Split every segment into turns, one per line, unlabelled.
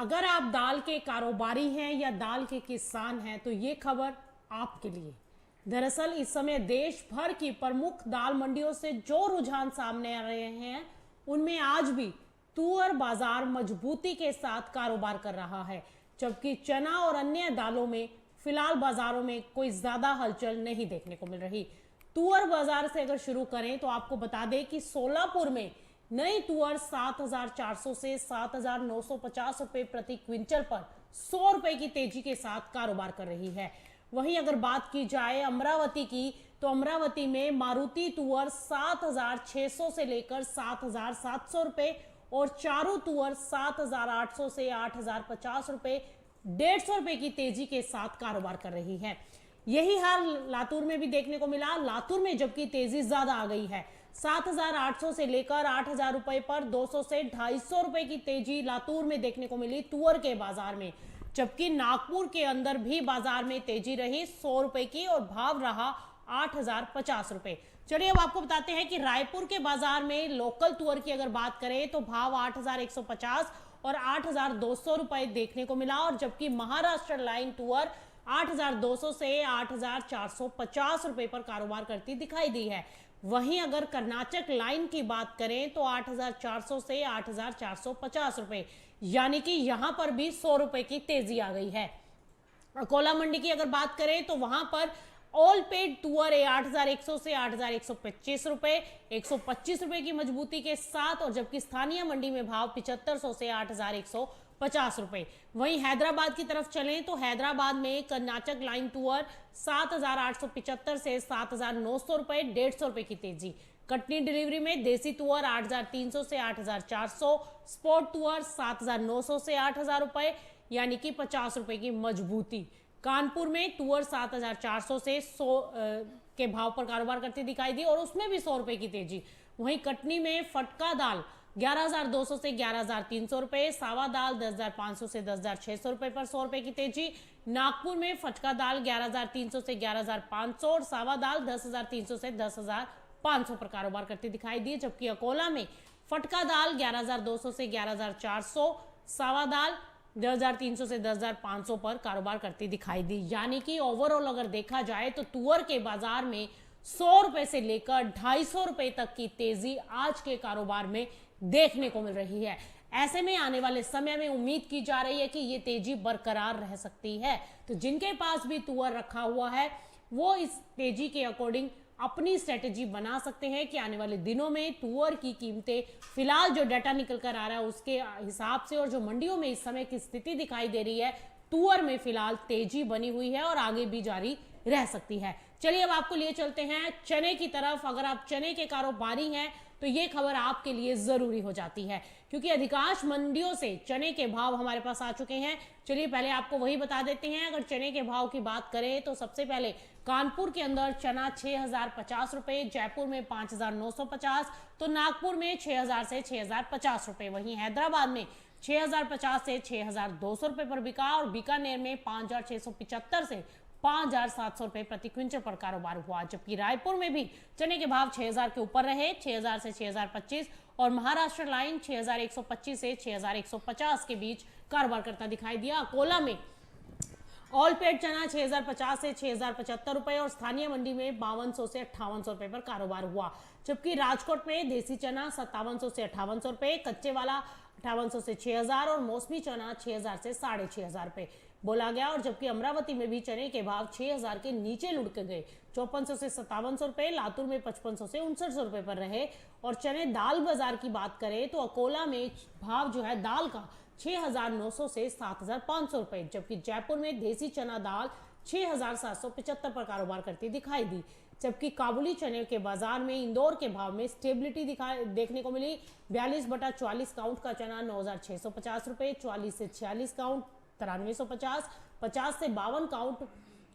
अगर आप दाल के कारोबारी हैं या दाल के किसान हैं तो ये खबर आपके लिए। दरअसल इस समय देश भर की प्रमुख दाल मंडियों से जो रुझान सामने आ रहे हैं उनमें आज भी तुअर बाजार मजबूती के साथ कारोबार कर रहा है, जबकि चना और अन्य दालों में फिलहाल बाजारों में कोई ज्यादा हलचल नहीं देखने को मिल रही। तुअर बाजार से अगर शुरू करें तो आपको बता दें कि सोलापुर में नई तुअर 7,400 से 7,950 रुपए प्रति क्विंटल पर 100 रुपए की तेजी के साथ कारोबार कर रही है। वहीं अगर बात की जाए अमरावती की तो अमरावती में मारुति तुअर 7,600 से लेकर 7,700 रुपए और चारू तुअर 7,800 से 8,050 रुपए 150 रुपए की तेजी के साथ कारोबार कर रही है। यही हाल लातूर में भी देखने को मिला। लातूर में जबकि तेजी ज्यादा आ गई है, 7,800 से लेकर 8,000 रुपए पर 200 से 250 रुपए की तेजी लातूर में देखने को मिली तुअर के बाजार में। जबकि नागपुर के अंदर भी बाजार में तेजी रही 100 रुपए की और भाव रहा 8,050 रुपए। चलिए अब आपको बताते हैं कि रायपुर के बाजार में लोकल तुअर की अगर बात करें तो भाव 8,150 और 8,200 रुपए देखने को मिला, और जबकि महाराष्ट्र लाइन तुअर 8,200 से 8,450 रुपए पर कारोबार करती दिखाई दी है। वहीं अगर कर्नाटक लाइन की बात करें तो 8,400 से 8,450 रुपए, यानी कि यहां पर भी 100 रुपए की तेजी आ गई है। अकोला मंडी की अगर बात करें तो वहां पर ऑल पेड तुअर 8,100 से 8,125 रुपए 125 रुपए की मजबूती के साथ, और जबकि स्थानीय मंडी में भाव 7,500 से 8,150 रुपए। वहीं हैदराबाद की तरफ चलें तो हैदराबाद में कर्नाटक लाइन तुअर 7,875 से 7,900 रुपए 150 रुपए की तेजी। कटनी डिलीवरी में देसी तुअर 8,300 से 8,400, स्पोर्ट तुअर 7,900 से 8,000 रुपए यानी कि 50 रुपए की मजबूती। कानपुर में तुअर 7,400 से 100 के भाव पर कारोबार करती दिखाई दी और उसमें भी 100 रुपए की तेजी। वहीं कटनी में फटका दाल 11,200 से 11,300 रुपए, सावा दाल 10,500 से 10,600 रुपए पर 100 रुपए की तेजी। नागपुर में फटका दाल 11,300 से 11,500 और सावा दाल 10,300 से 10,500 पर कारोबार करती दिखाई दी। जबकि अकोला में फटका दाल 11,200 से 11,400, सावा दाल 10,300 से 10,500 पर कारोबार करती दिखाई दी। यानी कि ओवरऑल अगर देखा जाए तो तुअर के बाजार में 100 रुपए से लेकर 250 रुपए तक की तेजी आज के कारोबार में देखने को मिल रही है। ऐसे में आने वाले समय में उम्मीद की जा रही है कि ये तेजी बरकरार रह सकती है। तो जिनके पास भी तुअर रखा हुआ है वो इस तेजी के अकॉर्डिंग अपनी स्ट्रेटेजी बना सकते हैं कि आने वाले दिनों में तुअर की कीमतें फिलहाल जो डाटा निकल कर आ रहा है उसके हिसाब से और जो मंडियों में इस समय की स्थिति दिखाई दे रही है, तुअर में फिलहाल तेजी बनी हुई है और आगे भी जारी रह सकती है। चलिए अब आपको लिए चलते हैं चने की तरफ। अगर आप चने के कारोबारी हैं तो ये खबर आपके लिए जरूरी हो जाती है, क्योंकि अधिकांश मंडियों से चने के भाव हमारे पास आ चुके हैं। चलिए पहले आपको वही बता देते हैं। अगर चने के भाव की बात करें तो सबसे पहले कानपुर के अंदर चना 6,050 रुपए, जयपुर में 5,950, तो नागपुर में 6,000 से 6,050 रुपए। वहीं हैदराबाद में 6,050 से 6,200 रुपए पर बिका और बीकानेर में 5,675 से 5,700 रुपए प्रति क्विंटल पर कारोबार हुआ। जबकि रायपुर में भी चने के भाव 6,000 के ऊपर रहे, 6,000 से 6,025, और महाराष्ट्र लाइन 6,125 से 6,150 के बीच कारोबार करता दिखाई दिया। अकोला में ऑल पेड चना 6,050 से 6,075 रुपए और स्थानीय मंडी में 5,200 से 5,800 रुपए पर कारोबार हुआ। जबकि राजकोट में देसी चना 5,700 से 5,800 रुपए, कच्चे वाला 5,800 से 6,000 और मौसमी चना 6,000 से 6,500 रुपए बोला गया। और जबकि अमरावती में भी चने के भाव 6,000 के नीचे लुढ़क गए, 5,400 से 5,700 रुपए, लातूर में 5,500 से 6,900 रुपए पर रहे। और चने दाल बाजार की बात करें तो अकोला में भाव जो है दाल का 6,900 से 7,500 रुपए, जबकि जयपुर में देसी चना दाल 6,775 पर कारोबार करती दिखाई दी। जबकि काबुली चने के बाजार में इंदौर के भाव में स्टेबिलिटी देखने को मिली। 42/44 काउंट का चना 9,650 रुपए, 44 से 46 काउंट 9350, 50 से 52 काउंट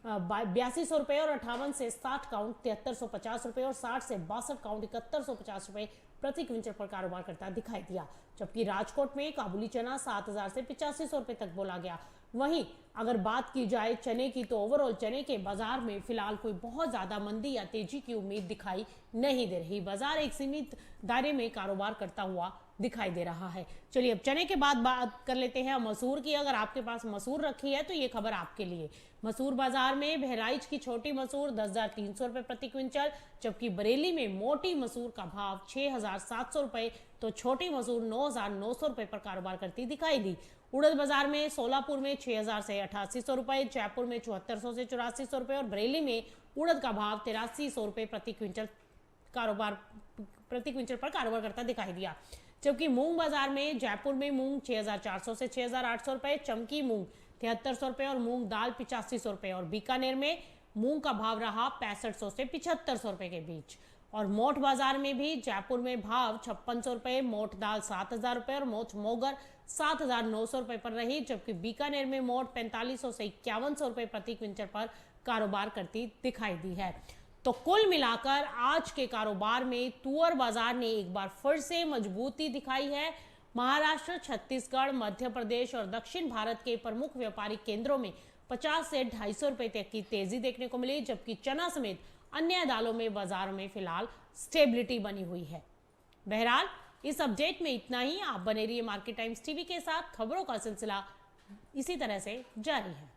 8,200 रुपए और 58 से 60 काउंट 7,350 रुपए और 60 से 62 काउंट 7,150 रुपए प्रति क्विंटल पर कारोबार करता दिखाई दिया। जबकि राजकोट में काबुली चना 7,000 से 8500 रुपए तक बोला गया। वहीं अगर बात की जाए चने की तो ओवरऑल चने के बाजार में फिलहाल कोई बहुत ज्यादा मंदी या तेजी की उम्मीद दिखाई नहीं दे रही। बाजार एक सीमित दायरे में कारोबार करता हुआ दिखाई दे रहा है। चलिए अब चने के बाद बात कर लेते हैं मसूर की। अगर आपके पास मसूर रखी है तो ये खबर आपके लिए। मसूर बाजार में बहराइच की छोटी मसूर 10,300 रुपए प्रति क्विंटल, जबकि बरेली में मोटी मसूर का भाव 6,700 रुपए तो छोटी मसूर 9,900 रुपए पर कारोबार करती दिखाई दी। उड़द बाजार में सोलापुर में 6,000 से 8,800 रुपए, जयपुर में 7,400 से 8,400 रुपए और बरेली में उड़द का भाव 8,300 रुपए प्रति क्विंटल पर कारोबार करता दिखाई दिया। जबकि मूंग बाजार में जयपुर में मूंग 6,400 से 6,800 रुपए, चमकी मूंग 7,300 रुपए और मूंग दाल 8,500 रुपए और बीकानेर में मूंग का भाव रहा 6,500 से 7,500 रुपए के बीच। और मोठ बाजार में भी जयपुर में भाव 5,600 रुपए, मोठ दाल 7,000 रुपए और मोठ मोगर 7,900 रुपए पर रही, जबकि बीकानेर में मोठ 4,500 से 5,100 रुपए प्रति क्विंटल पर कारोबार करती दिखाई दी है। तो कुल मिलाकर आज के कारोबार में तुअर बाजार ने एक बार फिर से मजबूती दिखाई है। महाराष्ट्र, छत्तीसगढ़, मध्य प्रदेश और दक्षिण भारत के प्रमुख व्यापारिक केंद्रों में 50 से 250 रुपए तक की तेजी देखने को मिली, जबकि चना समेत अन्य दालों में बाजार में फिलहाल स्टेबिलिटी बनी हुई है। बहरहाल इस अपडेट में इतना ही। आप बने रहिए मार्केट टाइम्स टीवी के साथ। खबरों का सिलसिला इसी तरह से जारी है।